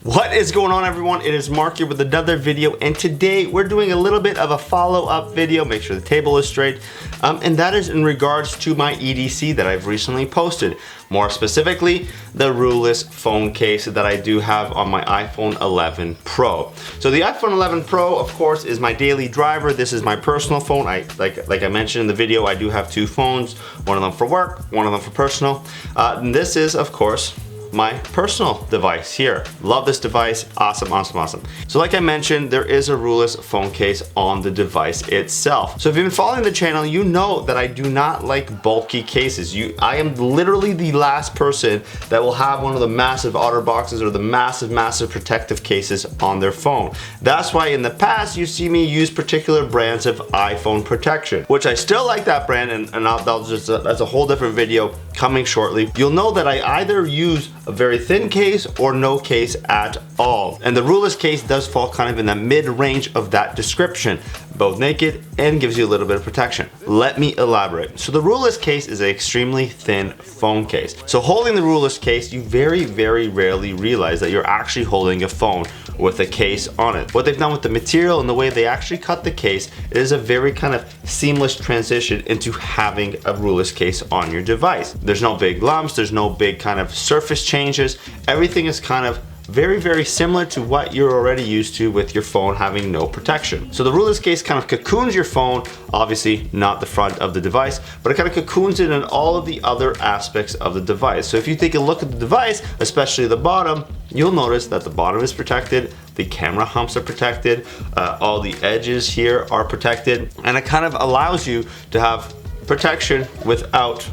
What is going on, everyone? It is Mark here with another video, and today we're doing a little bit of a follow-up video. Make sure the table is straight, and that is in regards to my EDC that I've recently posted. More specifically, the Rullus phone case that I do have on my iPhone 11 Pro. So the iPhone 11 Pro, of course, is my daily driver. This is my personal phone. Like I mentioned in the video, I do have two phones, one of them for work, one of them for personal. And this is, of course, my personal device here. Love this device. Awesome, awesome, awesome. So like I mentioned, there is a Rullus phone case on the device itself. So if you've been following the channel, you know that I do not like bulky cases. I am literally the last person that will have one of the massive outer boxes or the massive protective cases on their phone. That's why in the past you see me use particular brands of iPhone protection, which I still like that brand, and that's a whole different video coming shortly. You'll know that I either use a very thin case or no case at all. And the Rullus case does fall kind of in the mid-range of that description, both naked and gives you a little bit of protection. Let me elaborate. So the Rullus case is an extremely thin phone case. So holding the Rullus case, you very rarely realize that you're actually holding a phone with a case on it. What they've done with the material and the way they actually cut the case, it is a very kind of seamless transition into having a Rullus case on your device. There's no big lumps, there's no big kind of surface changes. Everything is kind of very similar to what you're already used to with your phone having no protection. So the Rullus case kind of cocoons your phone, obviously not the front of the device, but it kind of cocoons it in all of the other aspects of the device. So if you take a look at the device, especially the bottom, you'll notice that the bottom is protected, the camera humps are protected, all the edges here are protected, and it kind of allows you to have protection without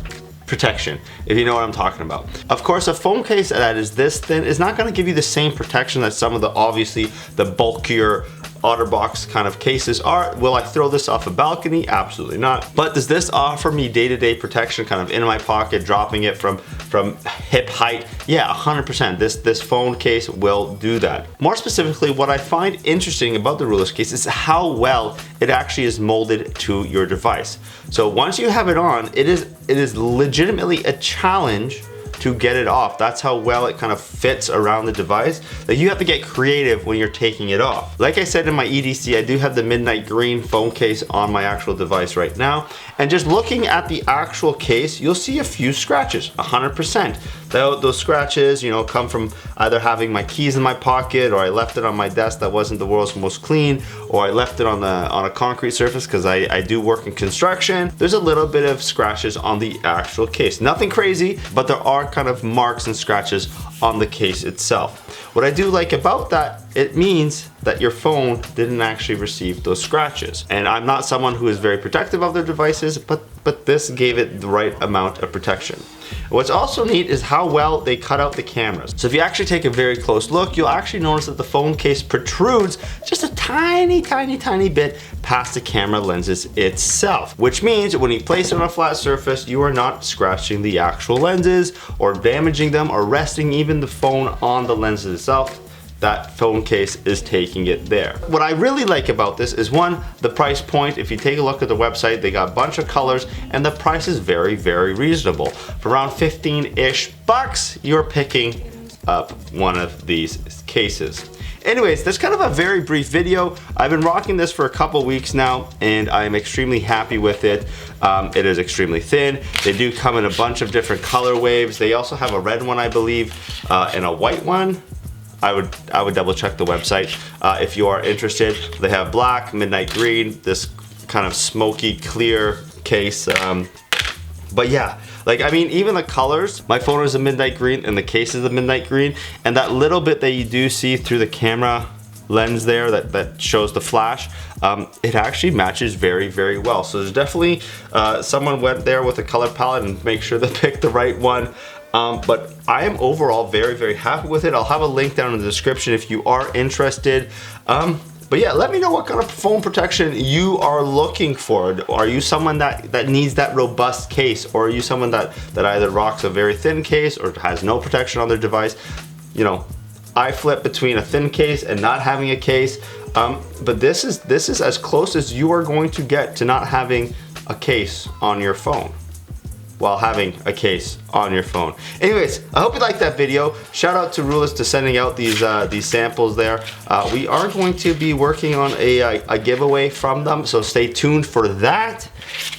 protection, if you know what I'm talking about. Of course, a phone case that is this thin is not going to give you the same protection that some of the, obviously, the bulkier OtterBox kind of cases are. Will I throw this off a balcony? Absolutely not. But does this offer me day-to-day protection kind of in my pocket, dropping it from hip height? Yeah, 100%. This phone case will do that. More specifically, what I find interesting about the Rullus case is how well it actually is molded to your device. So once you have it on, it is legitimately a challenge to get it off. That's how well it kind of fits around the device. Like, you have to get creative when you're taking it off. Like I said in my EDC, I do have the midnight green phone case on my actual device right now. And just looking at the actual case, you'll see a few scratches, 100%. Those scratches, you know, come from either having my keys in my pocket, or I left it on my desk that wasn't the world's most clean, or I left it on a concrete surface because I do work in construction. There's a little bit of scratches on the actual case. Nothing crazy, but there are kind of marks and scratches on the case itself. What I do like about that, it means that your phone didn't actually receive those scratches. And I'm not someone who is very protective of their devices, but this gave it the right amount of protection. What's also neat is how well they cut out the cameras. So if you actually take a very close look, you'll actually notice that the phone case protrudes just a tiny bit past the camera lenses itself, which means when you place it on a flat surface, you are not scratching the actual lenses or damaging them or resting even the phone on the lenses itself. That phone case is taking it there. What I really like about this is, one, the price point. If you take a look at the website, they got a bunch of colors and the price is very reasonable. For around 15-ish bucks, you're picking up one of these cases. Anyways, that's kind of a very brief video. I've been rocking this for a couple weeks now and I'm extremely happy with it. It is extremely thin. They do come in a bunch of different color waves. They also have a red one, I believe, and a white one. I would double check the website if you are interested. They have black, midnight green, this kind of smoky clear case. But yeah, like, I mean, even the colors, my phone is a midnight green and the case is a midnight green, and that little bit that you do see through the camera lens there that shows the flash, it actually matches very well. So there's definitely someone went there with a color palette and make sure they picked the right one. But I am overall very happy with it. I'll have a link down in the description if you are interested. But yeah, let me know what kind of phone protection you are looking for. Are you someone that needs that robust case, or are you someone that either rocks a very thin case or has no protection on their device? You know, I flip between a thin case and not having a case. But this is as close as you are going to get to not having a case on your phone. while having a case on your phone. Anyways, I hope you liked that video. Shout out to Rullus to sending out these samples there. We are going to be working on a giveaway from them, so stay tuned for that.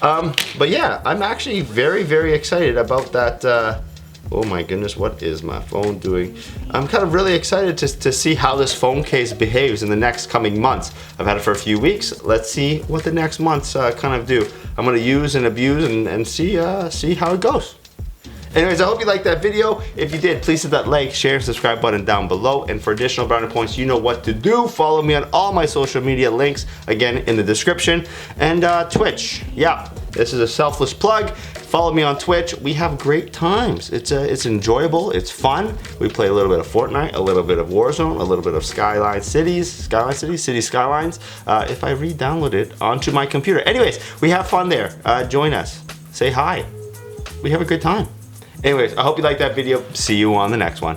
But yeah, I'm actually very, very excited about that. Oh my goodness, what is my phone doing? I'm kind of really excited to see how this phone case behaves in the next coming months. I've had it for a few weeks. Let's see what the next months kind of do. I'm gonna use and abuse and see how it goes. Anyways, I hope you liked that video. If you did, please hit that like, share, and subscribe button down below. And for additional brownie points, you know what to do. Follow me on all my social media links, again, in the description. And Twitch, yeah, this is a selfless plug. Follow me on Twitch. We have great times. It's enjoyable, it's fun. We play a little bit of Fortnite, a little bit of Warzone, a little bit of City Skylines, if I re-download it onto my computer. Anyways, we have fun there. Join us. Say hi. We have a good time. Anyways, I hope you liked that video. See you on the next one.